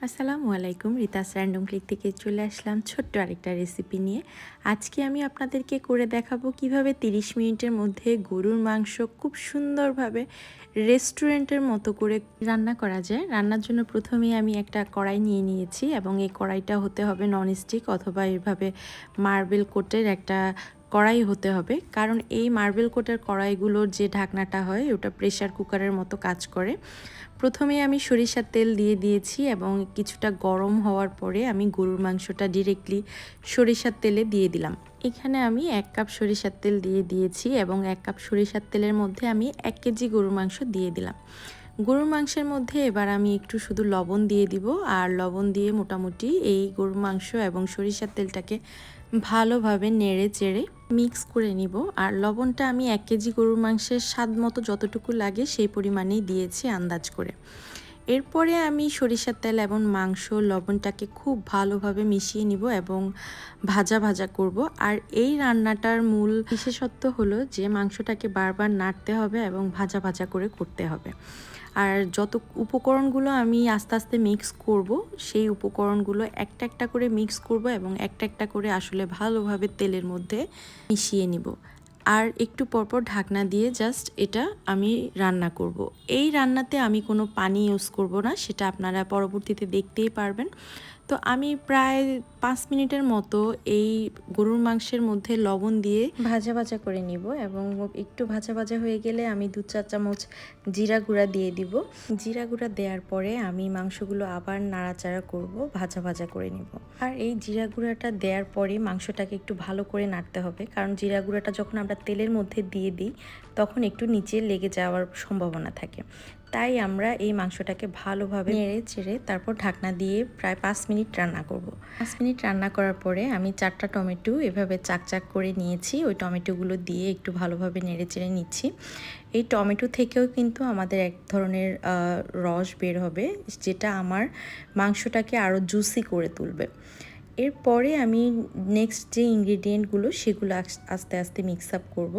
আসসালামু আলাইকুম, রিতাস random click থেকে চলে আসলাম ছোট্ট আরেকটা রেসিপি নিয়ে। আজকে আমি আপনাদেরকে করে দেখাবো কিভাবে 30 মিনিটের মধ্যে গরুর মাংস খুব সুন্দরভাবে রেস্টুরেন্টের মতো করে রান্না করা যায়। রান্নার জন্য প্রথমেই আমি একটা কড়াই নিয়ে নিয়েছি এবং এই কড়াইটা হতে হবে ননস্টিক অথবা এভাবে মার্বেল কোটের একটা কড়াই হতে হবে, কারণ এই মার্বেল কোটের কড়াইগুলোর যে ঢাকনাটা হয় ওটা প্রেসার কুকারের মতো কাজ করে। প্রথমে আমি সরিষার তেল দিয়ে দিয়েছি এবং কিছুটা গরম হওয়ার পরে আমি গরুর মাংসটা ডিরেক্টলি সরিষার তেলে দিয়ে দিলাম। এখানে আমি 1 কাপ সরিষার তেল দিয়ে দিয়েছি এবং 1 কাপ সরিষার তেলের মধ্যে আমি 1 কেজি গরুর মাংস দিয়ে দিলাম। গরুর মাংসের মধ্যে এবার আমি একটু শুধু লবণ দিয়ে দিব, আর লবণ দিয়ে মোটামুটি এই গরুর মাংস এবং সরিষার তেলটাকে ভালোভাবে নেড়ে চেড়ে মিক্স করে নিব। আর লবণটা আমি 1 কেজি গরুর মাংসের স্বাদ মতো যতটুকু লাগে সেই পরিমাণেই দিয়েছি আন্দাজ করে। এরপরে আমি সরিষার তেল এবং মাংস লবণটাকে খুব ভালোভাবে মিশিয়ে নিব এবং ভাজা ভাজা করব। আর এই রান্নাটার মূল বিশেষত্ব হলো যে মাংসটাকে বারবার নাড়তে হবে এবং ভাজা ভাজা করে করতে হবে। আর যত উপকরণগুলো আমি আস্তে আস্তে মিক্স করব, সেই উপকরণগুলো একটা একটা করে মিক্স করব এবং একটা একটা করে আসলে ভালোভাবে তেলের মধ্যে মিশিয়ে নিব। আর একটু পরপর ঢাকনা দিয়ে জাস্ট এটা আমি রান্না করব। এই রান্নাতে আমি কোনো পানি ইউজ করব না, সেটা আপনারা পরবর্তীতে দেখতেই পারবেন। তো আমি প্রায় 5 মিনিটের মতো এই গরুর মাংসের মধ্যে লবণ দিয়ে ভাজা ভাজা করে নিব এবং একটু ভাজা ভাজা হয়ে গেলে আমি 2-4 চামচ জিরা গুঁড়া দিয়ে দিব। জিরা গুঁড়া দেওয়ার পরে আমি মাংসগুলো আবার নাড়াচাড়া করব, ভাজা ভাজা করে নিব। আর এই জিরা গুঁড়াটা দেওয়ার পরে মাংসটাকে একটু ভালো করে নাড়তে হবে, কারণ জিরা গুঁড়াটা যখন আমরা তেলের মধ্যে দিয়ে দিই তখন একটু নিচে লেগে যাওয়ার সম্ভাবনা থাকে। তাই আমরা এই মাংসটাকে ভালোভাবে নেড়ে চেড়ে তারপর ঢাকনা দিয়ে প্রায় 5 মিনিট রান্না করব। 5 মিনিট রান্না করার পরে আমি 4টা টমেটো এভাবে চাক করে নিয়েছি। ওই টমেটোগুলো দিয়ে একটু ভালোভাবে নেড়ে চেড়ে নিচ্ছি। এই টমেটো থেকেও কিন্তু আমাদের এক ধরনের রস বের হবে, যেটা আমার মাংসটাকে আরও জুসি করে তুলবে। এরপরে আমি নেক্সট যে ইনগ্রিডিয়েন্টগুলো সেগুলো আস্তে আস্তে মিক্স আপ করব।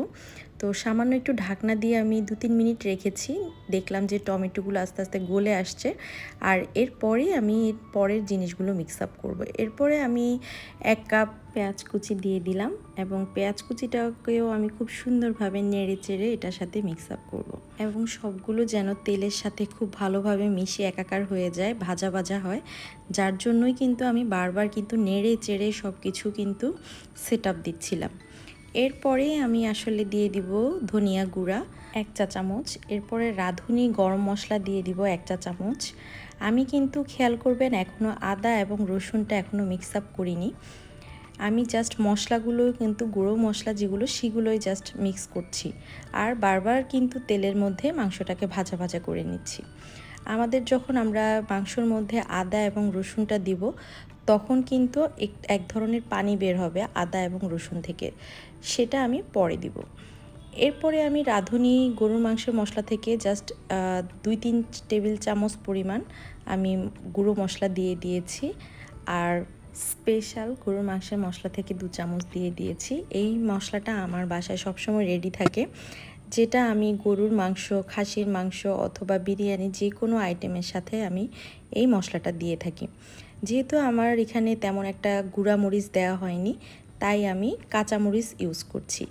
তো সামান্য একটু ঢাকনা দিয়ে আমি 2-3 মিনিট রেখেছি, দেখলাম যে টমেটোগুলো আস্তে আস্তে গলে আসছে। আর এরপরে আমি পরের জিনিসগুলো মিক্স আপ করব। এরপরে আমি 1 কাপ পেঁয়াজ কুচি দিয়ে দিলাম এবং পেঁয়াজ কুচিটাকেও আমি খুব সুন্দরভাবে নেড়ে চেড়ে এটার সাথে মিক্স আপ করব এবং সবগুলো যেন তেলের সাথে খুব ভালোভাবে মিশে একাকার হয়ে যায়, ভাজা ভাজা হয়। যার জন্যই কিন্তু আমি বারবার কিন্তু নেড়ে চেড়ে সব কিছু কিন্তু সেট আপ দিচ্ছিলাম। এরপরে আমি আসলে দিয়ে দিব ধনিয়া গুঁড়া 1 চা চামচ। এরপরে রাঁধুনি গরম মশলা দিয়ে দিব 1 চা চামচ। আমি কিন্তু খেয়াল করবেন এখনও আদা এবং রসুনটা এখনও মিক্স আপ করিনি। আমি জাস্ট মশলাগুলো কিন্তু গুঁড়ো মশলা যেগুলো সেগুলোই জাস্ট মিক্স করছি, আর বারবার কিন্তু তেলের মধ্যে মাংসটাকে ভাজা ভাজা করে নিচ্ছি। আমাদের যখন আমরা মাংসর মধ্যে আদা এবং রসুনটা দিব তখন কিন্তু এক ধরনের পানি বের হবে আদা এবং রসুন থেকে, সেটা আমি পরে দিব। এরপরে আমি রাঁধুনি গরুর মাংসের মশলা থেকে জাস্ট 2-3 টেবিল চামচ পরিমাণ আমি গুঁড়ো মশলা দিয়ে দিয়েছি, আর স্পেশাল গরুর মাংসের মশলা থেকে 2 চামচ দিয়ে দিয়েছি। এই মশলাটা আমার বাসায় সবসময় রেডি থাকে, যেটা আমি গরুর মাংস, খাসির মাংস অথবা বিরিয়ানি যে কোনো আইটেমের সাথে আমি এই মশলাটা দিয়ে থাকি। যেহেতু আমার এখানে তেমন একটা গুঁড়া মরিচ দেওয়া হয়নি, তাই আমি কাঁচা মরিচ ইউজ করছি।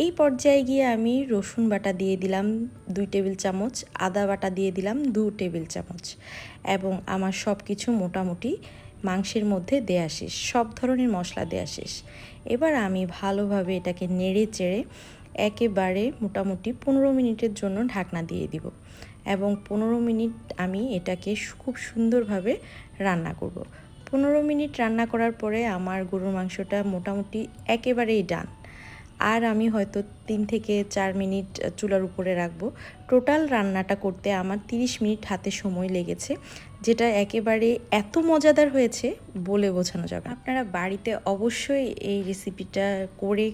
এই পর্যায়ে গিয়ে আমি রসুন বাটা দিয়ে দিলাম 2 টেবিল চামচ, আদা বাটা দিয়ে দিলাম 2 টেবিল চামচ এবং আমার সব কিছু মোটামুটি মাংসের মধ্যে দেয়া শেষ, সব ধরনের মশলা দেয়া শেষ। এবার আমি ভালোভাবে এটাকে নেড়ে চেড়ে একেবারে মোটামুটি 15 মিনিটের জন্য ঢাকনা দিয়ে দিব এবং 15 মিনিট আমি এটাকে খুব সুন্দরভাবে রান্না করব। 15 মিনিট রান্না করার পরে আমার গরুর মাংসটা মোটামুটি একেবারেই ডান। আর আমি হয়তো 3 থেকে 4 মিনিট চুলার উপরে রাখবো। টোটাল রান্নাটা করতে আমার 30 মিনিট হাতে সময় লেগেছে, যেটা একেবারে এত মজাদার হয়েছে বলে বোঝানো যাবে। আপনারা বাড়িতে অবশ্যই এই রেসিপিটা করে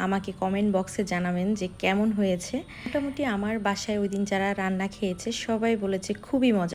আমাকে কমেন্ট বক্সে জানাবেন যে কেমন হয়েছে। মোটামুটি আমার বাসায় ওই দিন যারা রান্না খেয়েছে সবাই বলেছে খুবই মজা।